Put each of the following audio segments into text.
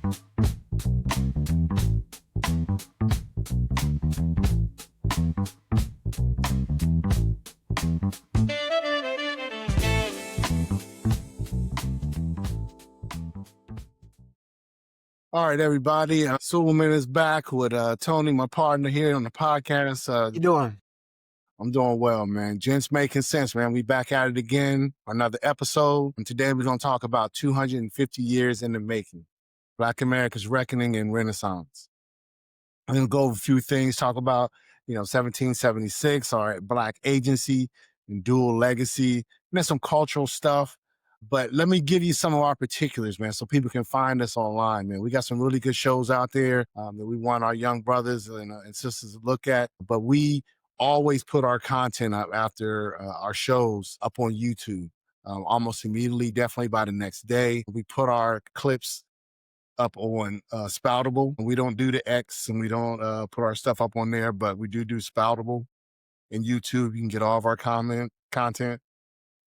All right, everybody. Sulayman is back with Tony, my partner here on the podcast. You doing? I'm doing well, man. Gents making sense, man. We back at it again, another episode. And today we're going to talk about 250 years in the making, Black America's reckoning and renaissance. I'm going to go over a few things, talk about, 1776, our Black agency and dual legacy, and then some cultural stuff. But let me give you some of our particulars, man, so people can find us online, man. We got some really good shows out there that we want our young brothers and sisters to look at. But we always put our content up after our shows up on YouTube almost immediately, definitely by the next day. We put our clips up on Spoutable. We don't do the X and we don't put our stuff up on there, but we do Spoutable and YouTube. You can get all of our content.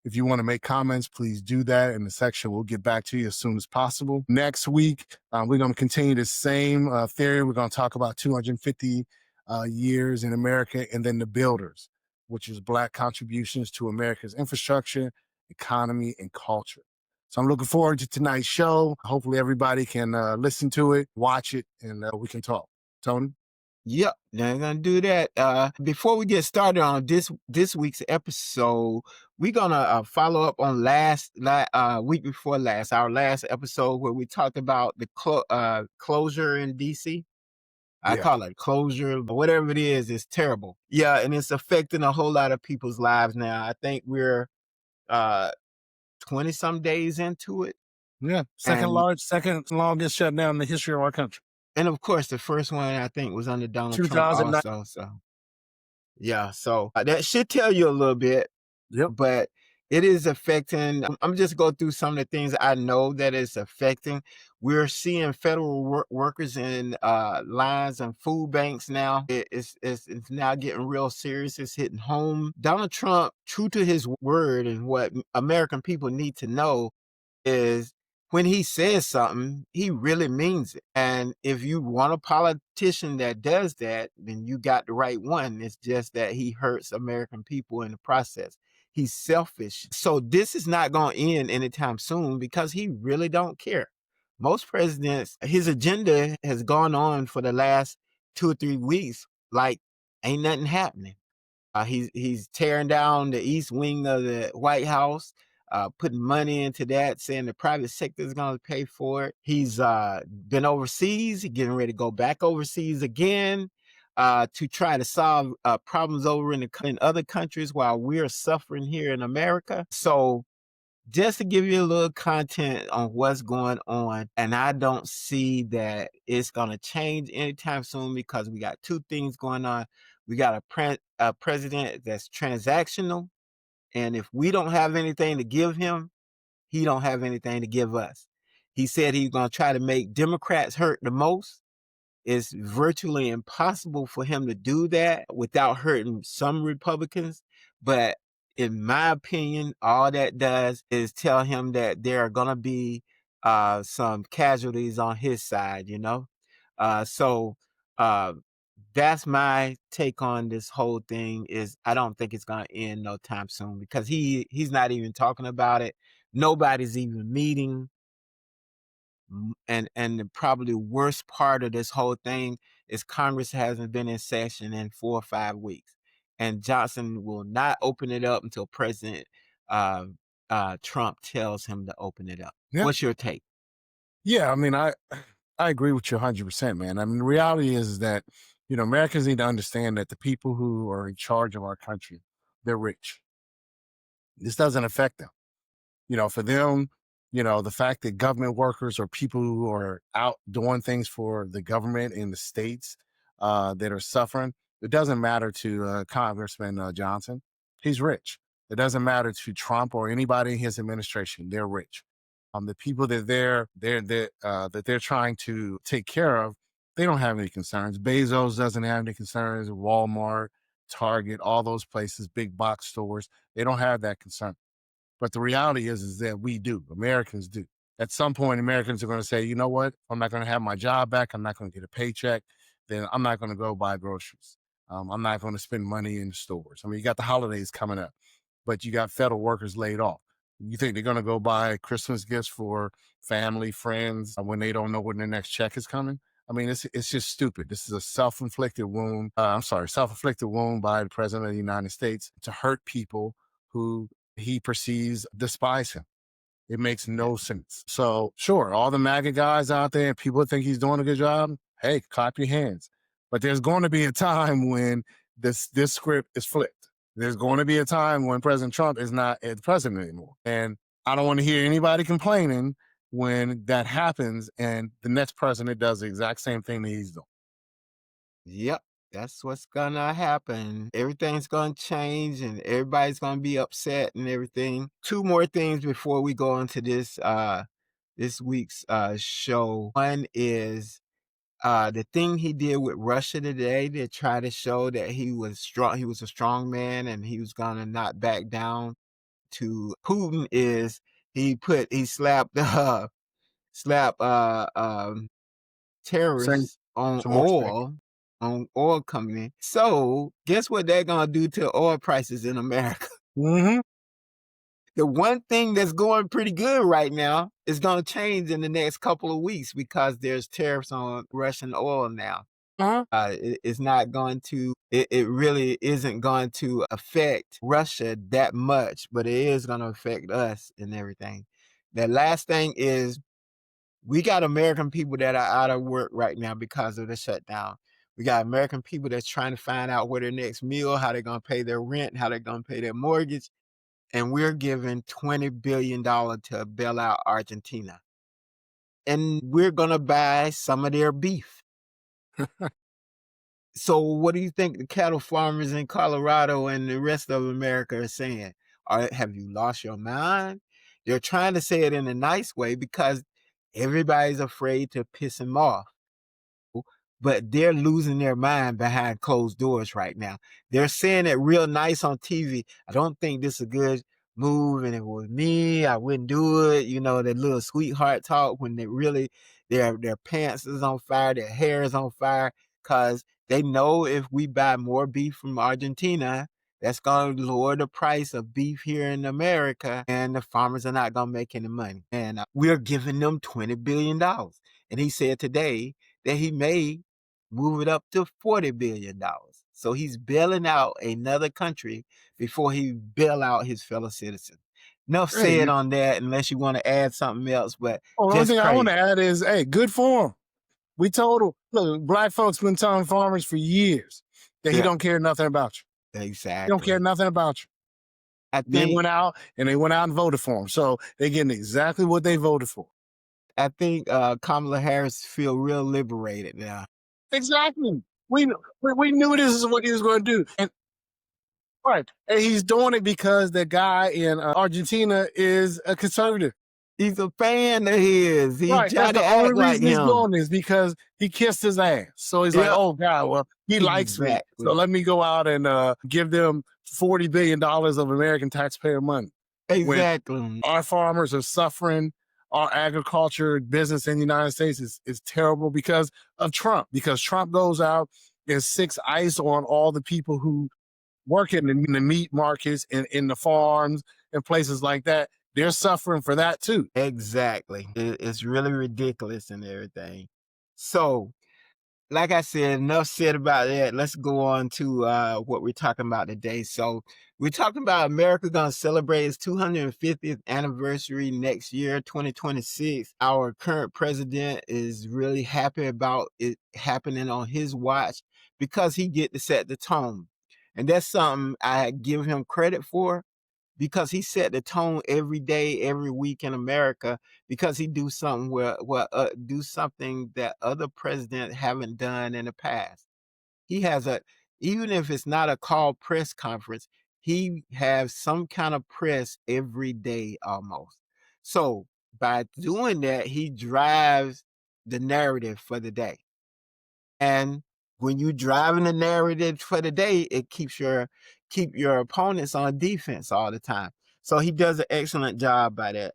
If you want to make comments, please do that in the section. We'll get back to you as soon as possible. Next week, we're going to continue the same theory. We're going to talk about 250 years in America and then the builders, which is Black contributions to America's infrastructure, economy, and culture. So I'm looking forward to tonight's show. Hopefully everybody can listen to it, watch it, and we can talk. Tony? Yep, they're gonna do that. Before we get started on this week's episode, we're gonna follow up on week before last, our last episode where we talked about the closure in DC. I call it closure, but whatever it is, it's terrible. Yeah, and it's affecting a whole lot of people's lives now. I think we're 20 some days into it. Yeah, second longest shutdown in the history of our country. And of course, the first one I think was under Donald Trump also. So that should tell you a little bit. Yep. But it is affecting. I'm just go through some of the things I know that it's affecting. We're seeing federal workers in lines and food banks now. It's now getting real serious. It's hitting home. Donald Trump, true to his word, and what American people need to know is, when he says something, he really means it. And if you want a politician that does that, then you got the right one. It's just that he hurts American people in the process. He's selfish. So this is not going to end anytime soon because he really don't care. Most presidents, his agenda has gone on for the last 2 or 3 weeks like ain't nothing happening. He's tearing down the east wing of the White House, putting money into that, saying the private sector is going to pay for it. He's been overseas, getting ready to go back overseas again to try to solve problems over in other countries while we're suffering here in America. So just to give you a little content on what's going on, and I don't see that it's going to change anytime soon because we got 2 things going on. We got a president that's transactional, and if we don't have anything to give him, he don't have anything to give us. He said he's going to try to make Democrats hurt the most. It's virtually impossible for him to do that without hurting some Republicans. But in my opinion, all that does is tell him that there are going to be some casualties on his side, So that's my take on this whole thing. Is I don't think it's going to end no time soon because he's not even talking about it. Nobody's even meeting. And the probably worst part of this whole thing is Congress hasn't been in session in 4 or 5 weeks, and Johnson will not open it up until President Trump tells him to open it up. Yeah. What's your take? Yeah, I mean, I agree with you 100%, man. I mean, the reality is that, Americans need to understand that the people who are in charge of our country, they're rich. This doesn't affect them. For them, the fact that government workers or people who are out doing things for the government in the states that are suffering, it doesn't matter to Congressman Johnson. He's rich. It doesn't matter to Trump or anybody in his administration. They're rich. The people that they're trying to take care of, they don't have any concerns. Bezos doesn't have any concerns. Walmart, Target, all those places, big box stores, they don't have that concern. But the reality is that we do. Americans do. At some point, Americans are going to say, you know what? I'm not going to have my job back. I'm not going to get a paycheck. Then I'm not going to go buy groceries. I'm not going to spend money in stores. I mean, you got the holidays coming up, but you got federal workers laid off. You think they're going to go buy Christmas gifts for family, friends when they don't know when their next check is coming? I mean, it's just stupid. This is a self-inflicted wound. Self-inflicted wound by the president of the United States to hurt people who he perceives despise him. It makes no sense. So sure, all the MAGA guys out there, people think he's doing a good job. Hey, clap your hands. But there's going to be a time when this script is flipped. There's going to be a time when President Trump is not the president anymore. And I don't want to hear anybody complaining when that happens and the next president does the exact same thing that he's doing. Yep, that's what's gonna happen. Everything's gonna change and everybody's gonna be upset and everything. Two more things before we go into this week's show. One is the thing he did with Russia today to try to show that he was strong, he was a strong man and he was gonna not back down to Putin is he slapped slap Same, terrorists some more sanctions. on oil company. So guess what they're gonna do to oil prices in America? Mm-hmm. The one thing that's going pretty good right now is gonna change in the next couple of weeks because there's tariffs on Russian oil now. Uh-huh. It's not going to, it really isn't going to affect Russia that much, but it is going to affect us and everything. The last thing is we got American people that are out of work right now because of the shutdown. We got American people that's trying to find out where their next meal, how they're going to pay their rent, how they're going to pay their mortgage. And we're giving $20 billion to bail out Argentina. And we're going to buy some of their beef. So what do you think the cattle farmers in Colorado and the rest of America are saying? Have you lost your mind? They're trying to say it in a nice way because everybody's afraid to piss them off. But they're losing their mind behind closed doors right now. They're saying it real nice on TV. I don't think this is a good move, and if it was me, I wouldn't do it. You know, that little sweetheart talk when they really their pants is on fire, their hair is on fire, because they know if we buy more beef from Argentina, that's going to lower the price of beef here in America, and the farmers are not going to make any money. And we're giving them $20 billion. And he said today that he may move it up to $40 billion. So he's bailing out another country before he bail out his fellow citizens. Enough said Hey, on that, unless you want to add something else, but the only just thing I want crazy. to add is, hey, good for him. We told him, look, black folks been telling farmers for years that he Yeah, don't care nothing about you. He don't care exactly. nothing about you. I They think went out and voted for him. So they're getting exactly what they voted for. Kamala Harris feel real liberated now. Exactly. We knew this is what he was going to do. And right. And he's doing it because the guy in Argentina is a conservative. He's a fan of his. He Right. That's tried to the only act like reason he's him. doing this because he kissed his ass. So he's like, Yeah, oh God, well, he likes me. So exactly. let me go out and give them $40 billion of American taxpayer money. When Exactly. our farmers are suffering, our agriculture business in the United States is terrible because of Trump. Because Trump goes out and sticks ice on all the people who work in the meat markets and in the farms and places like that. They're suffering for that too. Exactly. It's really ridiculous and everything. So, like I said, enough said about that. Let's go on to what we're talking about today. So, we're talking about America going to celebrate its 250th anniversary next year, 2026. Our current president is really happy about it happening on his watch because he get to set the tone. And that's something I give him credit for because he set the tone every day, every week in America. Because he do something do something that other presidents haven't done in the past. He has even if it's not a called press conference, he has some kind of press every day almost. So by doing that, he drives the narrative for the day. And when you driving the narrative for the day, it keep your opponents on defense all the time. So he does an excellent job by that.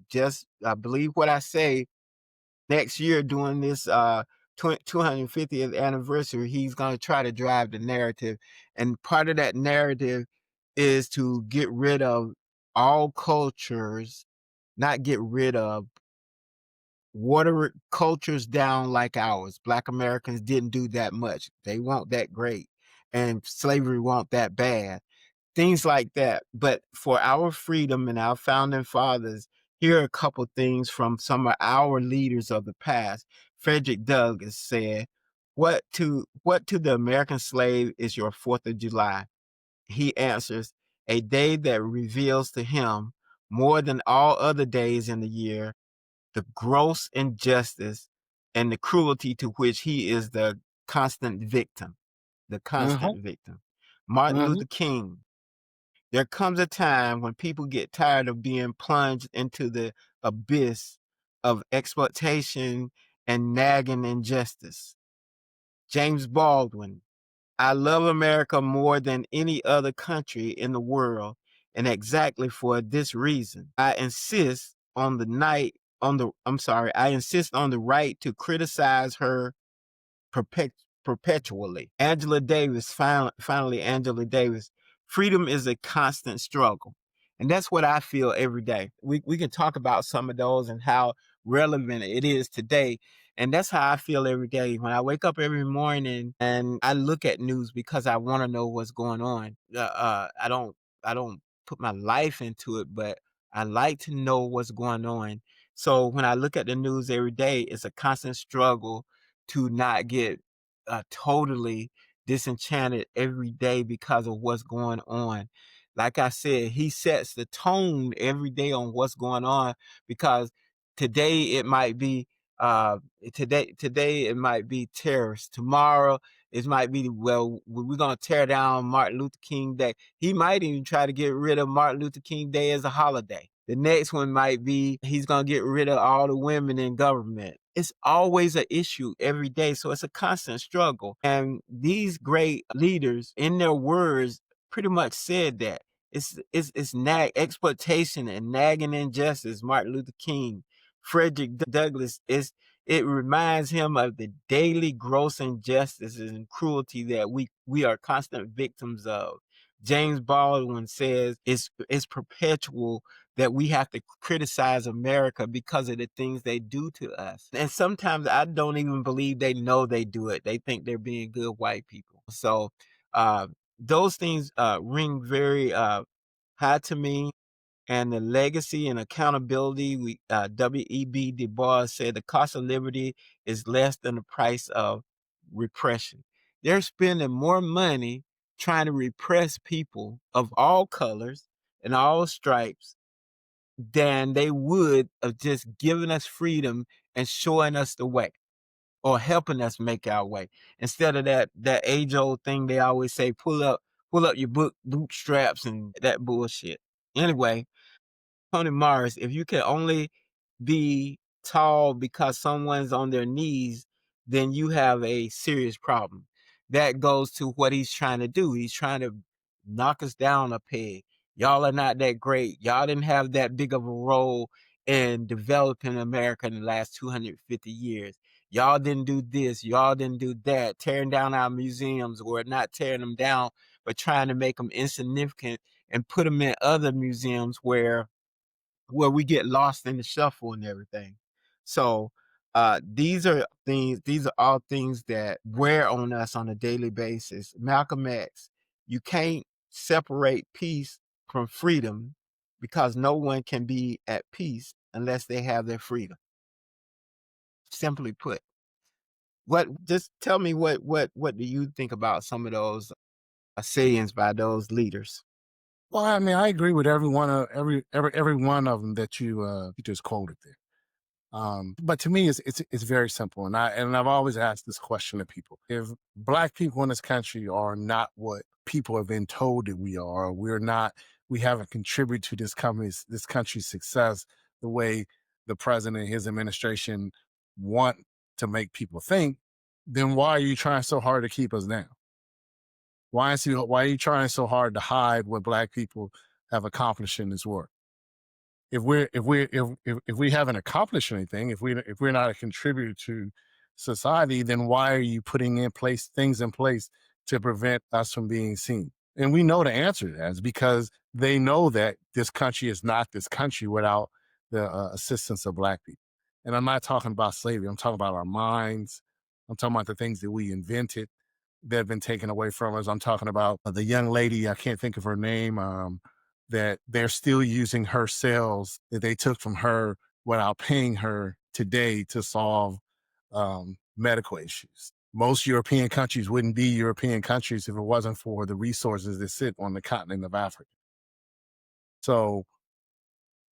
just believe what I say, next year during this 250th anniversary, he's going to try to drive the narrative. And part of that narrative is to get rid of all cultures, not get rid of, water cultures down like ours. Black Americans didn't do that much. They weren't that great. And slavery weren't that bad. Things like that. But for our freedom and our founding fathers, here are a couple things from some of our leaders of the past. Frederick Douglass said, what to the American slave is your 4th of July? He answers, a day that reveals to him more than all other days in the year the gross injustice and the cruelty to which he is the constant victim. The Mm-hmm. constant victim. Martin Mm-hmm. Luther King. There comes a time when people get tired of being plunged into the abyss of exploitation and nagging injustice. James Baldwin. I love America more than any other country in the world, and exactly for this reason. I insist on the right to criticize her perpetually. Angela Davis, finally, Angela Davis. Freedom is a constant struggle. And that's what I feel every day. We can talk about some of those and how relevant it is today. And that's how I feel every day. When I wake up every morning and I look at news because I want to know what's going on. I don't put my life into it, but I like to know what's going on. So when I look at the news every day, it's a constant struggle to not get totally disenchanted every day because of what's going on. Like I said, he sets the tone every day on what's going on, because today it might be today it might be terrorists. Tomorrow it might be, well, we're gonna tear down Martin Luther King Day. He might even try to get rid of Martin Luther King Day as a holiday. The next one might be he's going to get rid of all the women in government. It's always an issue every day. So it's a constant struggle. And these great leaders, in their words, pretty much said that. It's exploitation and nagging injustice. Martin Luther King, Frederick Douglass, it reminds him of the daily gross injustices and cruelty that we are constant victims of. James Baldwin says it's perpetual that we have to criticize America because of the things they do to us. And sometimes I don't even believe they know they do it. They think they're being good white people. So uh, those things ring very high to me. And the legacy and accountability, W.E.B. Du Bois said the cost of liberty is less than the price of repression. They're spending more money trying to repress people of all colors and all stripes than they would of just giving us freedom and showing us the way, or helping us make our way. Instead of that age old thing they always say, pull up your bootstraps and that bullshit. Anyway, Tony Morris, if you can only be tall because someone's on their knees, then you have a serious problem. That goes to what he's trying to do. He's trying to knock us down a peg. Y'all are not that great. Y'all didn't have that big of a role in developing America in the last 250 years. Y'all didn't do this. Y'all didn't do that. Tearing down our museums, or not tearing them down, but trying to make them insignificant and put them in other museums where we get lost in the shuffle and everything. So these are all things that wear on us on a daily basis. Malcolm X, you can't separate peace from freedom, because no one can be at peace unless they have their freedom. Simply put. Just tell me what do you think about some of those sayings by those leaders? Well, I mean, I agree with every one of every one of them that you just quoted there. But to me, it's very simple, and I've always asked this question to people: if Black people in this country are not what people have been told that we are, we haven't contributed to this country's success the way the president and his administration want to make people think, then why are you trying so hard to keep us down? Why are you trying so hard to hide what Black people have accomplished in this work? if we haven't accomplished anything, if we're not a contributor to society, then why are you putting in place things in place to prevent us from being seen? And we know the answer to that is because they know that this country is not this country without the assistance of Black people. And I'm not talking about slavery. I'm talking about our minds. I'm talking about the things that we invented that have been taken away from us. I'm talking about the young lady, I can't think of her name, that they're still using her cells that they took from her without paying her today to solve medical issues. Most European countries wouldn't be European countries if it wasn't for the resources that sit on the continent of Africa. So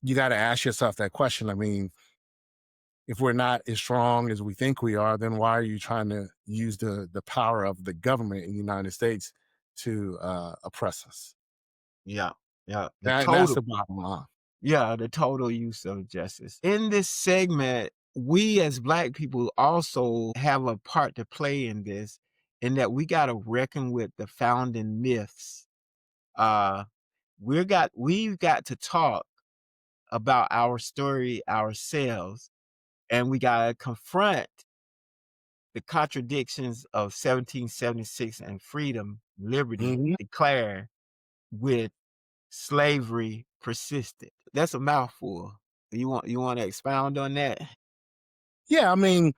you got to ask yourself that question. I mean, if we're not as strong as we think we are, then why are you trying to use the power of the government in the United States to oppress us? Yeah, yeah. That's the bottom line. The total use of justice. In this segment, we as Black people also have a part to play in this, in that we got to reckon with the founding myths. Uh, we've got to talk about our story ourselves, and we got to confront the contradictions of 1776 and freedom, liberty Mhm. declared with slavery persisted. That's a mouthful. You want to expound on that? Yeah, I mean,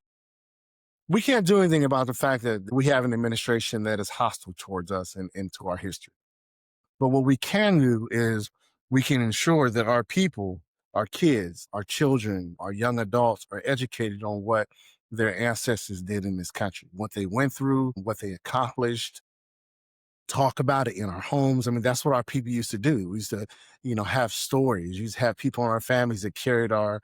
we can't do anything about the fact that we have an administration that is hostile towards us and to our history. But what we can do is we can ensure that our people, our kids, our children, our young adults are educated on what their ancestors did in this country, what they went through, what they accomplished, talk about it in our homes. I mean, that's what our people used to do. We used to, have stories. We used to have people in our families that carried our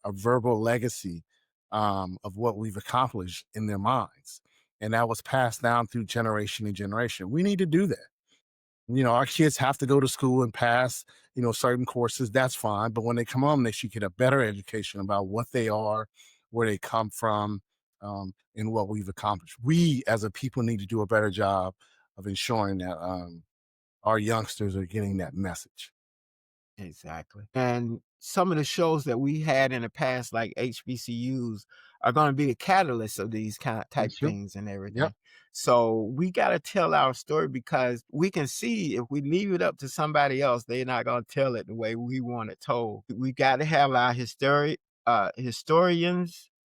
verbal legacy of what we've accomplished in their minds, and that was passed down through generation and generation. We need to do that. Our kids have to go to school and pass, certain courses. That's fine. But when they come home, they should get a better education about what they are, where they come from, and what we've accomplished. We as a people need to do a better job of ensuring that our youngsters are getting that message. Exactly. And some of the shows that we had in the past, like HBCUs, are going to be the catalyst of these kind of Me type too. things and Yep. everything. So we got to tell our story, because we can see if we leave it up to somebody else, they're not going to tell it the way we want it told. We got to have our historians,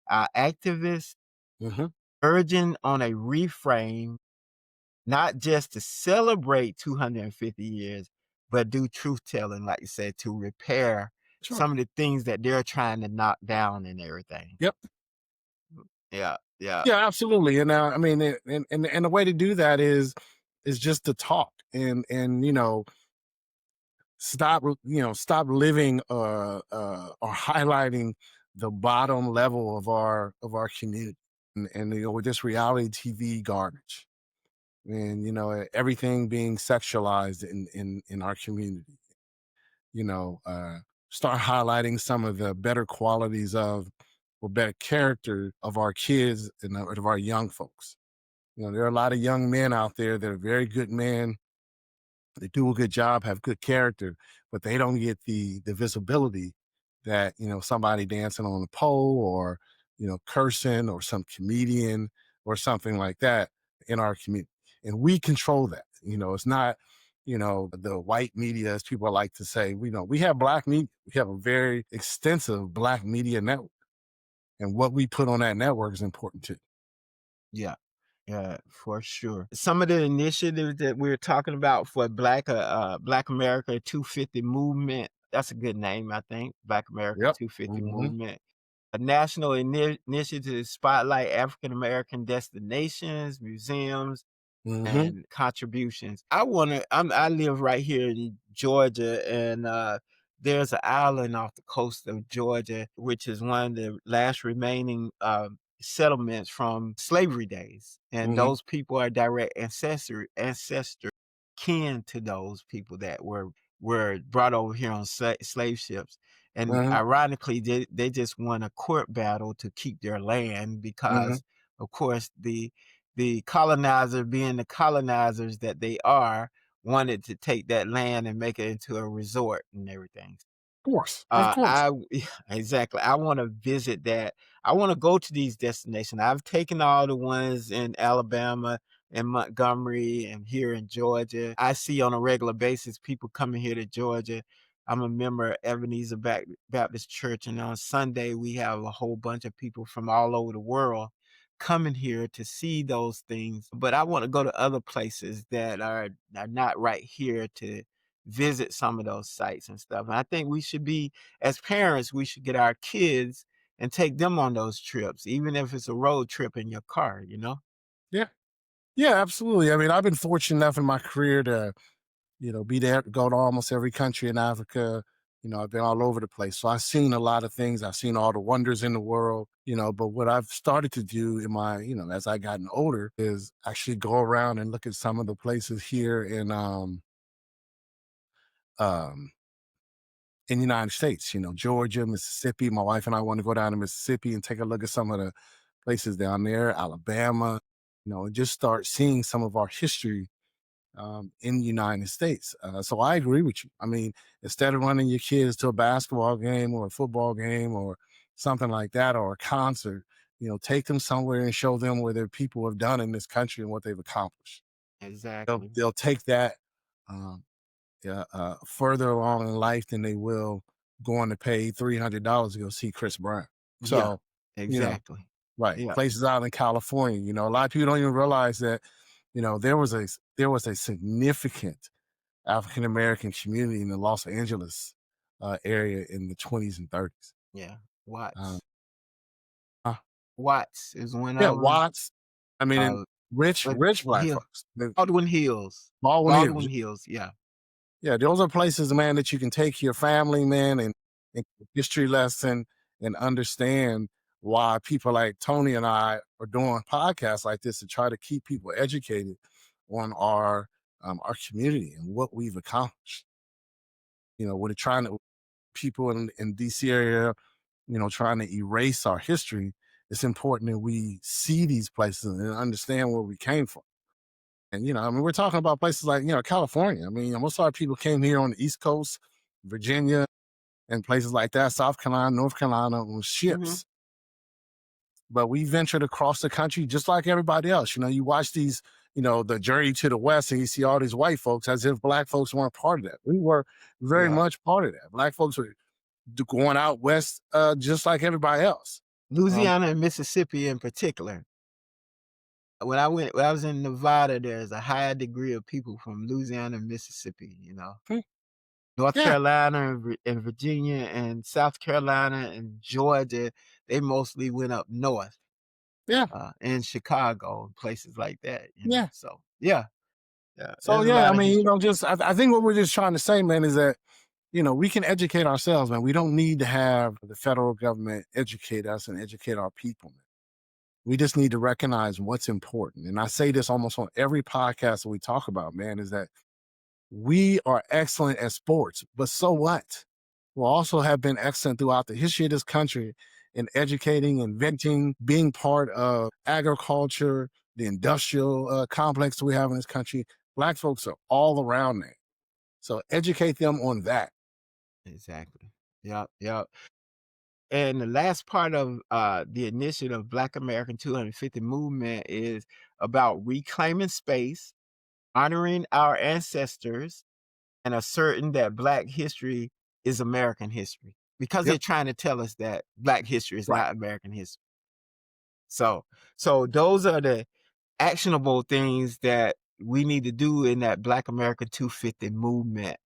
our activists Hmm. urging on a reframe, not just to celebrate 250 years, but do truth telling, like you said, to repair Sure. some of the things that they're trying to knock down and everything. Yep. Yeah, yeah, Yeah, absolutely. And I mean, and the way to do that is just to talk and stop living or highlighting the bottom level of our community and with this reality TV garbage and everything being sexualized in our community. you know uh Start highlighting some of the better qualities of or better character of our kids and of our young folks. There are a lot of young men out there that are very good men. They do a good job, have good character, but they don't get the visibility that somebody dancing on a pole or cursing or some comedian or something like that in our community. And we control that. It's not the white media, as people like to say. We have Black media. We have a very extensive Black media network, and what we put on that network is important too. yeah. Yeah, for sure. Some of the initiatives that we're talking about for Black America 250 movement, that's a good name, I think. Black America Yep. 250 Hmm. movement. A national initiative to spotlight African American destinations, museums, Hmm. and contributions. I live right here in Georgia, and there's an island off the coast of Georgia, which is one of the last remaining settlements from slavery days. And Hmm. those people are direct ancestor kin to those people that were brought over here on slave ships. And Hmm. ironically, they just won a court battle to keep their land, Hmm. because of course the colonizer, being the colonizers that they are, wanted to take that land and make it into a resort and everything. course, of course. I yeah, exactly. I wanna visit that. I wanna go to these destinations. I've taken all the ones in Alabama and Montgomery and here in Georgia. I see on a regular basis people coming here to Georgia. I'm a member of Ebenezer Baptist Church, and on Sunday, we have a whole bunch of people from all over the world coming here to see those things. But I wanna go to other places that are not right here to visit some of those sites and stuff. And I think we should be as parents, we should get our kids and take them on those trips, even if it's a road trip in your car, you know? Yeah. Yeah, absolutely. I mean, I've been fortunate enough in my career to, be there, go to almost every country in Africa. I've been all over the place. So I've seen a lot of things. I've seen all the wonders in the world, but what I've started to do in my, as I gotten older is actually go around and look at some of the places here um in the United States, Georgia, Mississippi. My wife and I want to go down to Mississippi and take a look at some of the places down there, Alabama, and just start seeing some of our history in the United States. So I agree with you. I mean, instead of running your kids to a basketball game or a football game or something like that or a concert, take them somewhere and show them where their people have done in this country and what they've accomplished. They'll, Exactly. they'll take that um, further along in life than they will going to pay $300 to go see Chris Brown. Yeah, So, you know, exactly. right, Yeah, places out in California, a lot of people don't even realize that, there was a significant African American community in the Los Angeles area in the 20s and 30s. yeah. Um, Watts. uh, Watts is one yeah, of them. Watts. I mean, and Uh, rich black Hill, folks. The Baldwin Hills. Baldwin Hills. Baldwin Hills, yeah. Yeah, those are places, man, that you can take your family, man, and history lesson and understand why people like Tony and I are doing podcasts like this to try to keep people educated on our community and what we've accomplished. We're trying to people in DC area, trying to erase our history. It's important that we see these places and understand where we came from. And, I mean, we're talking about places like, California. I mean, most of our people came here on the East Coast, Virginia, and places like that, South Carolina, North Carolina, on Mhm. ships. But we ventured across the country just like everybody else. You watch these, the journey to the West, and you see all these white folks as if black folks weren't part of that. We were very Yeah. much part of that. Black folks were going out west just like everybody else. Um, Louisiana and Mississippi in particular. When I was in Nevada, there's a high degree of people from Louisiana and Mississippi, you know? hmm, North yeah, Carolina and Virginia and South Carolina and Georgia, they mostly went up north, yeah, and Chicago, places like that, you know? yeah. So, yeah, yeah, So there's a yeah, I lot of mean, history. just I think what we're just trying to say, man, is that we can educate ourselves, man. We don't need to have the federal government educate us and educate our people, man. We just need to recognize what's important. And I say this almost on every podcast that we talk about, man, is that we are excellent at sports, but so what? We also have been excellent throughout the history of this country in educating, inventing, being part of agriculture, the industrial complex we have in this country. Black folks are all around that. So educate them on that. Exactly. Yep, yep. And the last part of, the initiative, Black American 250 movement is about reclaiming space, honoring our ancestors, and asserting that Black history is American history, because they're Yep. trying to tell us that Black history is Right. not American history. So so those are the actionable things that we need to do in that Black America 250 movement.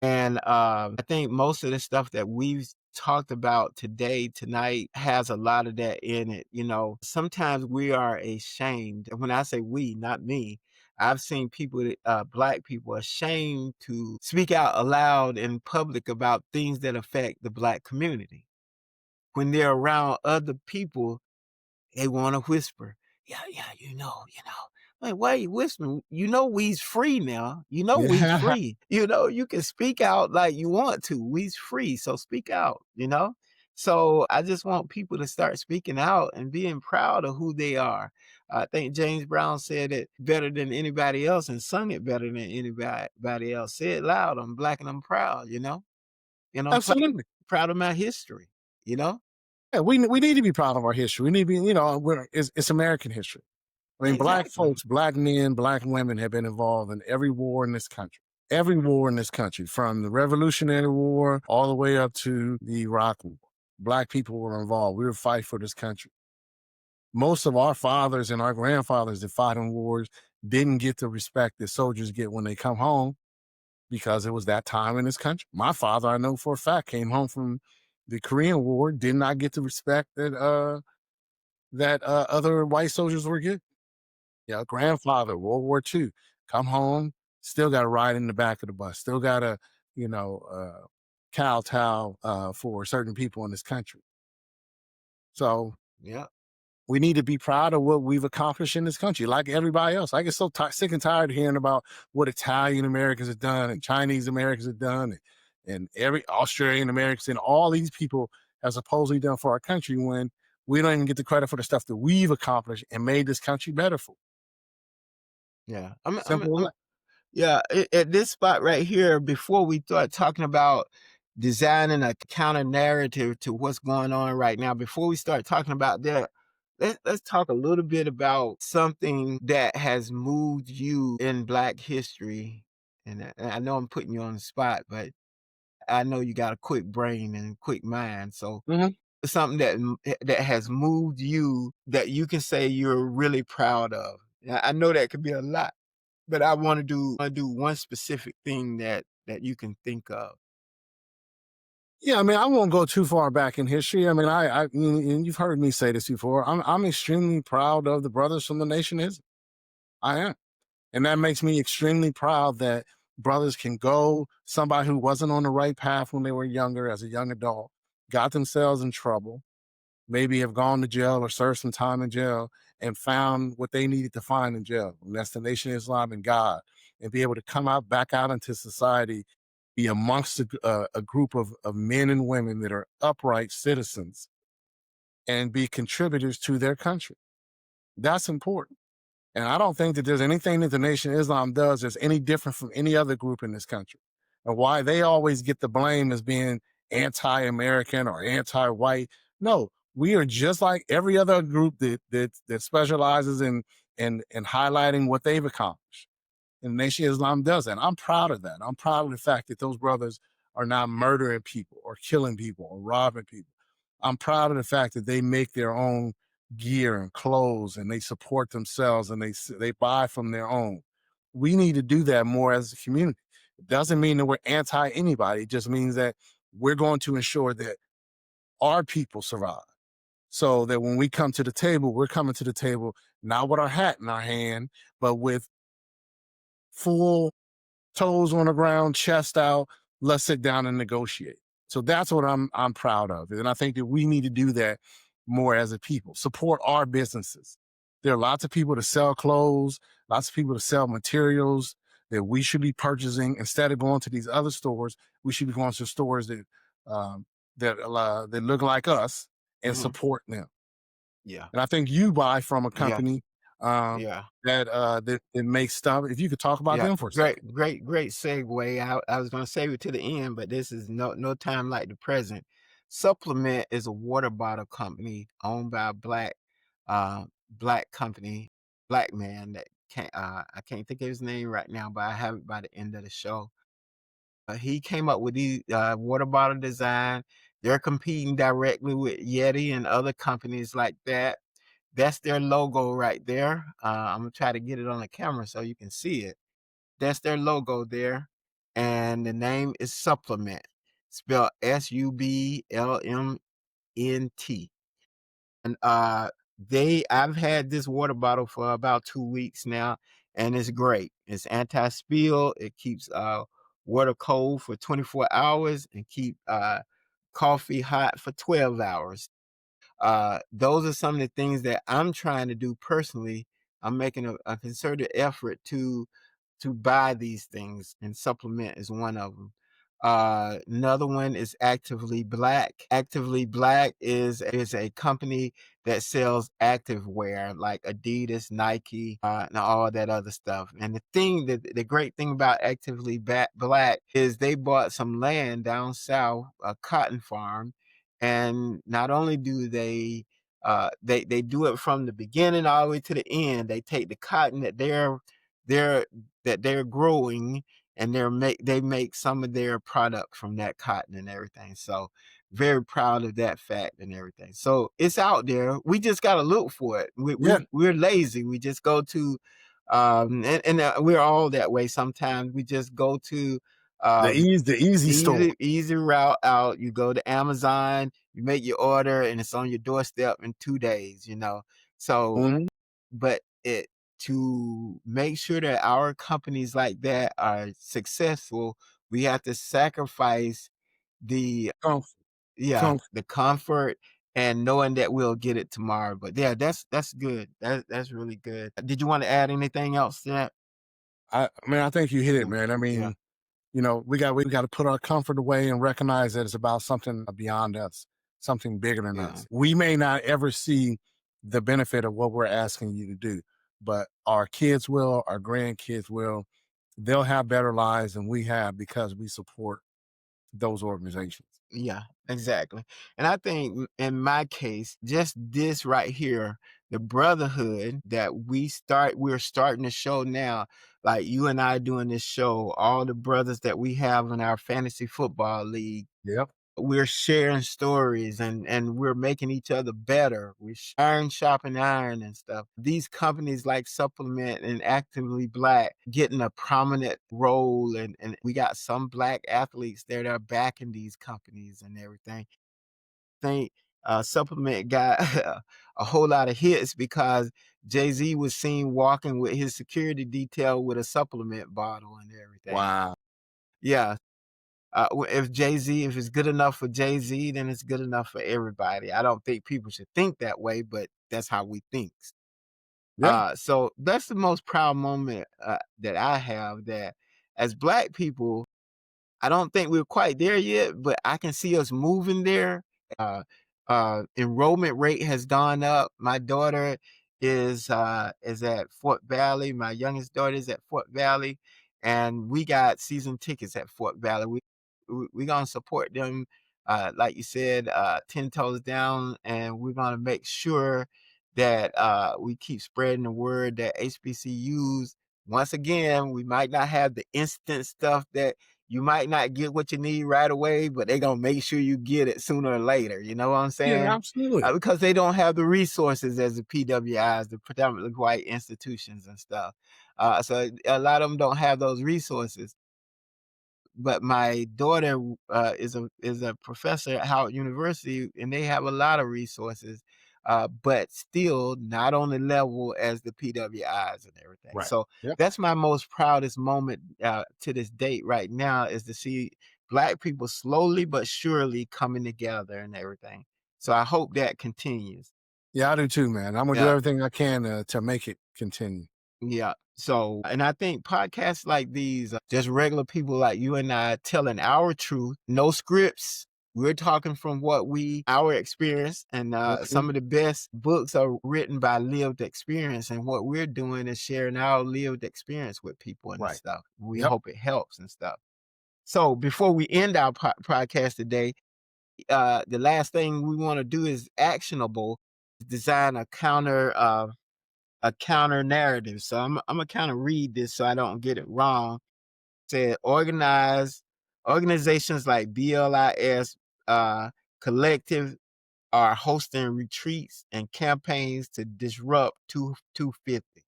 And, I think most of the stuff that we've talked about today, tonight, has a lot of that in it, you know? Sometimes we are ashamed, and when I say we, not me, I've seen people that, Black people ashamed to speak out aloud in public about things that affect the Black community. When they're around other people, they wanna whisper, "Yeah, yeah, you know." Like, "Why are you whispering? You know we's free now. You know we's Yeah. free. You know, you can speak out like you want to. We's free, so speak out," you know? So, I just want people to start speaking out and being proud of who they are. I think James Brown said it better than anybody else and sung it better than anybody else. "Say it loud, I'm Black and I'm proud," you know? I'm Absolutely. proud of my history, you know? Yeah, we need to be proud of our history. We need to be, it's American history. I mean, black Exactly. folks, black men, black women have been involved in every war in this country. Every war in this country, from the Revolutionary War all the way up to the Iraq War. Black people were involved. We were fighting for this country. Most of our fathers and our grandfathers that fought in wars didn't get the respect that soldiers get when they come home because it was that time in this country. My father, I know for a fact, came home from the Korean War, did not get the respect that other white soldiers were getting. Yeah, grandfather, World War II, come home, still got to ride in the back of the bus, still got to, you know, kowtow for certain people in this country. So Yeah. we need to be proud of what we've accomplished in this country, like everybody else. I get so sick and tired of hearing about what Italian Americans have done and Chinese Americans have done and every Australian Americans and all these people have supposedly done for our country when we don't even get the credit for the stuff that we've accomplished and made this country better for. Yeah. Simple as that. Yeah, at this spot right here, before we start talking about designing a counter narrative to what's going on right now, before we start talking about that, let's talk a little bit about something that has moved you in Black history. And I know I'm putting you on the spot, but I know you got a quick brain and quick mind. So Mhm. something that has moved you that you can say you're really proud of. I know that could be a lot, but I wanna do one specific thing that you can think of. Yeah, I mean, I won't go too far back in history. I mean, and you've heard me say this before. I'm extremely proud of the brothers from the nation Islam. I am. And that makes me extremely proud that brothers can go, somebody who wasn't on the right path when they were younger, as a young adult, got themselves in trouble, maybe have gone to jail or served some time in jail and found what they needed to find in jail. And that's the Nation of Islam and God, and be able to come out back out into society, be amongst a group of men and women that are upright citizens and be contributors to their country. That's important. And I don't think that there's anything that the Nation of Islam does that's any different from any other group in this country. And why they always get the blame as being anti-American or anti-white. No, we are just like every other group that specializes in highlighting what they've accomplished. And the Nation of Islam does that. I'm proud of that. I'm proud of the fact that those brothers are not murdering people or killing people or robbing people. I'm proud of the fact that they make their own gear and clothes and they support themselves and they buy from their own. We need to do that more as a community. It doesn't mean that we're anti anybody. It just means that we're going to ensure that our people survive. So that when we come to the table, we're coming to the table not with our hat in our hand, but with full toes on the ground, chest out. Let's sit down and negotiate. So that's what I'm proud of, and I think that we need to do that more as a people. Support our businesses. There are lots of people to sell clothes, lots of people to sell materials that we should be purchasing instead of going to these other stores. We should be going to stores um, that look like us and Mhm. support them. Yeah. And I think you buy from a Yeah. company Yeah. that makes stuff. If you could talk about Yeah. them for a second. Great segue. I was gonna save it to the end, but this is no time like the present. Supplement is a water bottle company owned by a black company, black man that I can't think of his name right now, but I have it by the end of the show. He came up with these water bottle design. They're competing directly with Yeti and other companies like that. That's their logo right there. I'm gonna try to get it on the camera so you can see it. That's their logo there, and the name is Supplement, spelled Sublmnt. And I've had this water bottle for about 2 weeks now, and it's great. It's anti-spill. It keeps water cold for 24 hours and keep coffee hot for 12 hours. Those are some of the things that I'm trying to do personally. I'm making a concerted effort to buy these things, and Supplement is one of them. Another one is Actively Black. Actively Black is a company that sells active wear like Adidas, Nike, and all that other stuff. And the great thing about Actively Black is they bought some land down south, a cotton farm, and not only do they do it from the beginning all the way to the end. They take the cotton they're that they're growing, and they make some of their product from that cotton and everything. So very proud of that fact and everything. So it's out there. We just got to look for it. Yeah, We're lazy. We just go to, we're all that way. Sometimes we just go to, um, the easy store. easy route out. You go to Amazon, you make your order, and it's on your doorstep in 2 days. So, Mhm. but it to make sure that our companies like that are successful, we have to sacrifice the Comfort, yeah, comfort. the comfort and knowing that we'll get it tomorrow. But yeah, that's good. That's really good. Did you want to add anything else to that? I think you hit it, Yeah, man. I yeah, mean, we got to put our comfort away and recognize that it's about something beyond us, something bigger than yeah, us. We may not ever see the benefit of what we're asking you to do, but our kids will, our grandkids will. They'll have better lives than we have because we support those organizations. yeah, exactly. And I think in my case, just this right here, the brotherhood that we're starting to show now, like you and I doing this show, all the brothers that we have in our fantasy football league, Yep. we're sharing stories, and we're making each other better. We iron shopping iron and stuff. These companies like Supplement and Actively Black getting a prominent role, and we got some black athletes there that are backing these companies and everything. I think Supplement got a whole lot of hits because Jay-Z was seen walking with his security detail with a supplement bottle and everything. Wow. Yeah, if it's good enough for Jay-Z, then it's good enough for everybody. I don't think people should think that way, but that's how we think. Yeah. So that's the most proud moment that I have, that as black people, I don't think we're quite there yet, but I can see us moving there. Uh, Enrollment rate has gone up. My daughter is at Fort Valley. My youngest daughter is at Fort Valley, and we got season tickets at Fort Valley. We gonna support them, like you said, 10 toes down, and we're gonna make sure that we keep spreading the word that HBCUs. Once again, we might not have the instant stuff that you might not get what you need right away, but they're gonna make sure you get it sooner or later. You know what I'm Yeah, saying? absolutely. Because they don't have the resources as the PWIs, the predominantly white institutions and stuff. So a lot of them don't have those resources. But my daughter is a professor at Howard University, and they have a lot of resources, but still not on the level as the PWIs and everything. Right. So Yep. that's my most proudest moment to this date right now, is to see black people slowly but surely coming together and everything. So I hope that continues. Yeah, I do too, man. I'm gonna do Yeah. everything I can to make it continue. Yeah. So, and I think podcasts like these, just regular people like you and I telling our truth, no scripts. We're talking from our experience, and Mhm. some of the best books are written by lived experience. And what we're doing is sharing our lived experience with people and Right. stuff. We Yep. hope it helps and stuff. So, before we end our podcast today, the last thing we want to do is actionable, design a counter narrative. So I'm gonna kind of read this so I don't get it wrong. Said organizations like BLIS Collective are hosting retreats and campaigns to disrupt 250,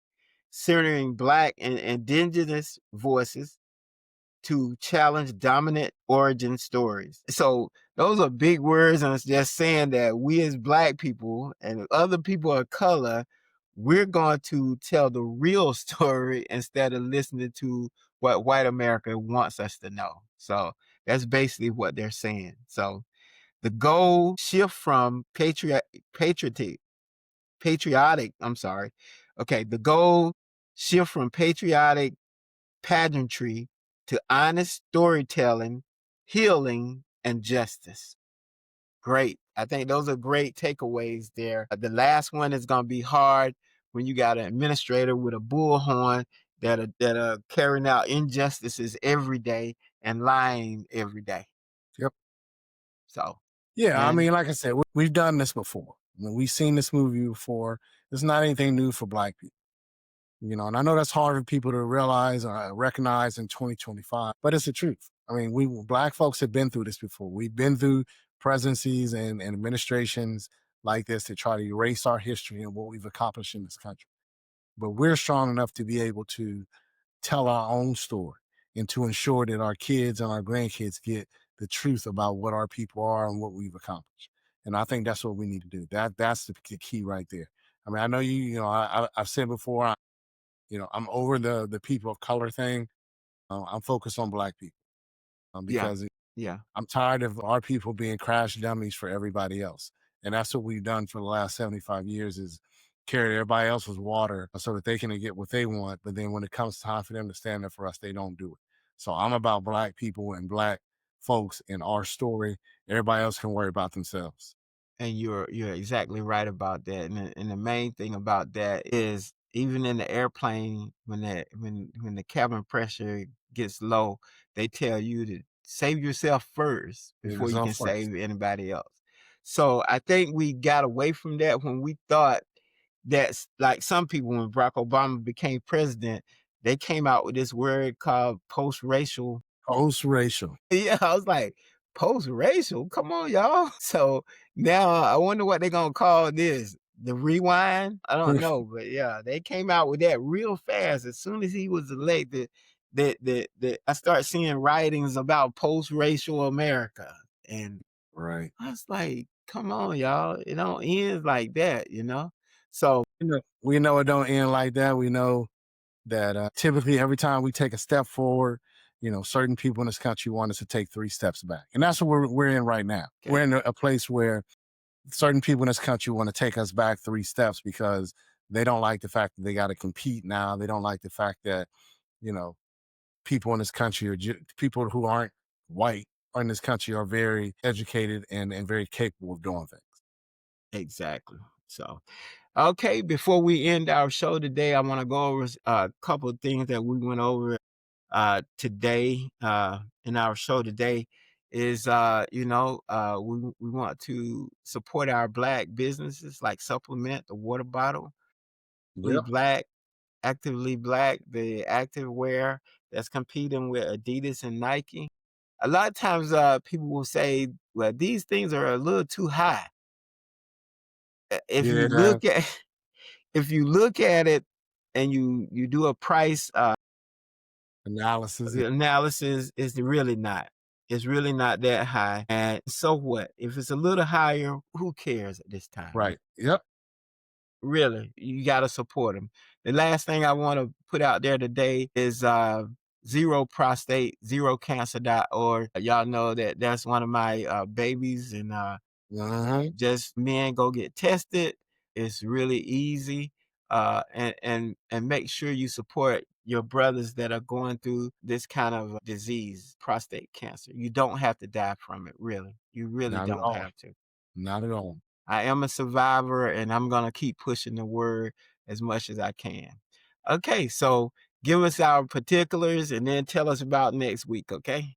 centering Black and Indigenous voices to challenge dominant origin stories. So those are big words, and it's just saying that we as black people and other people of color, we're going to tell the real story instead of listening to what white America wants us to know. So that's basically what they're saying. So the goal shift from patriotic, I'm sorry. Okay, the goal shift from patriotic pageantry to honest storytelling, healing, and justice. Great. I think those are great takeaways there. The last one is going to be hard when you got an administrator with a bullhorn that are carrying out injustices every day and lying every day. Yep. So, Yeah, I and mean, like I said, we've done this before. I mean, we've seen this movie before. It's not anything new for Black people. And I know that's hard for people to realize or recognize in 2025, but it's the truth. I mean, we Black folks have been through this before. We've been through presidencies and administrations like this to try to erase our history and what we've accomplished in this country. But we're strong enough to be able to tell our own story and to ensure that our kids and our grandkids get the truth about what our people are and what we've accomplished. And I think that's what we need to do. That's the key right there. I mean, I know I've said before, I'm over the people of color thing. I'm focused on Black people yeah, because yeah. I'm tired of our people being crash dummies for everybody else. And that's what we've done for the last 75 years is carry everybody else's water so that they can get what they want. But then when it comes time for them to stand up for us, they don't do it. So I'm about Black people and Black folks in our story. Everybody else can worry about themselves. And you're exactly right about that. And the main thing about that is even in the airplane when the cabin pressure gets low, they tell you to save yourself first It before is you all can first. save anybody else. So I think we got away from that when we thought that's like some people when Barack Obama became president, they came out with this word called post-racial. Post-racial. Yeah, I was like, post-racial? Come on, y'all. So now I wonder what they're gonna call this. The rewind? I don't know, but yeah, they came out with that real fast. As soon as he was elected, that I start seeing writings about post-racial America. And Right. I was like, come on, y'all. It don't end like that. So We know it don't end like that. We know that typically every time we take a step forward, certain people in this country want us to take 3 steps back. And that's what we're in right now. okay, We're in a place where certain people in this country want to take us back 3 steps because they don't like the fact that they got to compete now. They don't like the fact that, you know, people in this country people who aren't white or in this country are very educated and very capable of doing things. exactly. So okay, before we end our show today, I want to go over a couple of things that we went over today in our show today is we want to support our Black businesses like Supplement, the water bottle, Yep. Black, Actively Black, the activewear that's competing with Adidas and Nike. A lot of times people will say, well, these things are a little too high. If you Yeah. look at if you look at it and you do a price Analysis. analysis, it's really not. It's really not that high. And so what? If it's a little higher, who cares at this time? Right. Yep. Really, you got to support them. The last thing I want to put out there today is zero prostate, zero cancer.org. Y'all know that that's one of my babies, and Uh-huh. just men go get tested. It's really easy. And make sure you support your brothers that are going through this kind of disease, prostate cancer. You don't have to die from it, really. You really Not at don't all. have to. Not at all. I am a survivor and I'm gonna keep pushing the word as much as I can. Okay, so give us our particulars and then tell us about next week, okay?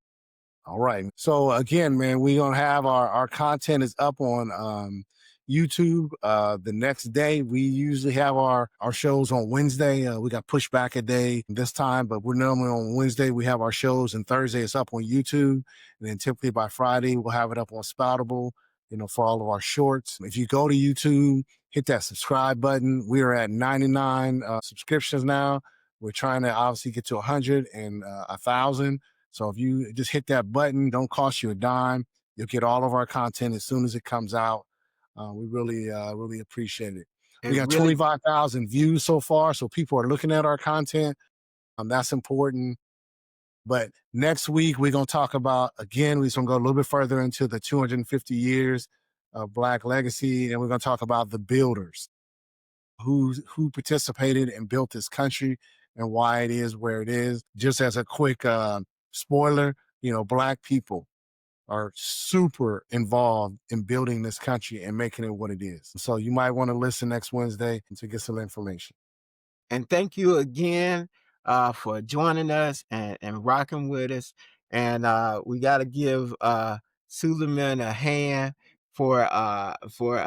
All right. So again, man, we're gonna have our content is up on YouTube the next day. We usually have our shows on Wednesday. We got pushed back a day this time, but we're normally on Wednesday. We have our shows, and Thursday it's up on YouTube. And then typically by Friday we'll have it up on Spoutable, for all of our shorts. If you go to YouTube, hit that subscribe button. We are at 99 subscriptions now. We're trying to obviously get to 100 and 1,000. So if you just hit that button, don't cost you a dime. You'll get all of our content as soon as it comes out. We really appreciate it. It We got really 25,000 views so far, so people are looking at our content. That's important. But next week we're gonna talk about again. We're gonna go a little bit further into the 250 years of Black legacy, and we're gonna talk about the builders who participated and built this country and why it is where it is. Just as a quick spoiler, Black people are super involved in building this country and making it what it is. So you might want to listen next Wednesday to get some information. And thank you again for joining us and rocking with us. And we got to give Suleiman a hand for for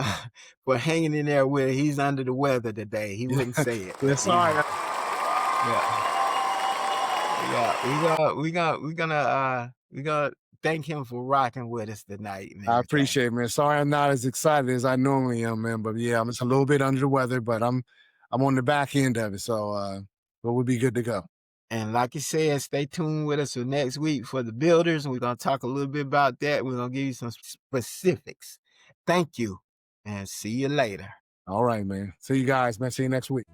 hanging in there with it. He's under the weather today. He wouldn't say it. Yeah, sorry. Yeah, yeah. We gonna thank him for rocking with us tonight and I everything. appreciate it, man. Sorry I'm not as excited as I normally am, man. But yeah, I'm just a little bit under the weather, but I'm on the back end of it. So but we'll be good to go. And like you said, stay tuned with us for next week for the builders. We're going to talk a little bit about that. We're going to give you some specifics. Thank you, and see you later. All right, man. See you guys, man. See you next week.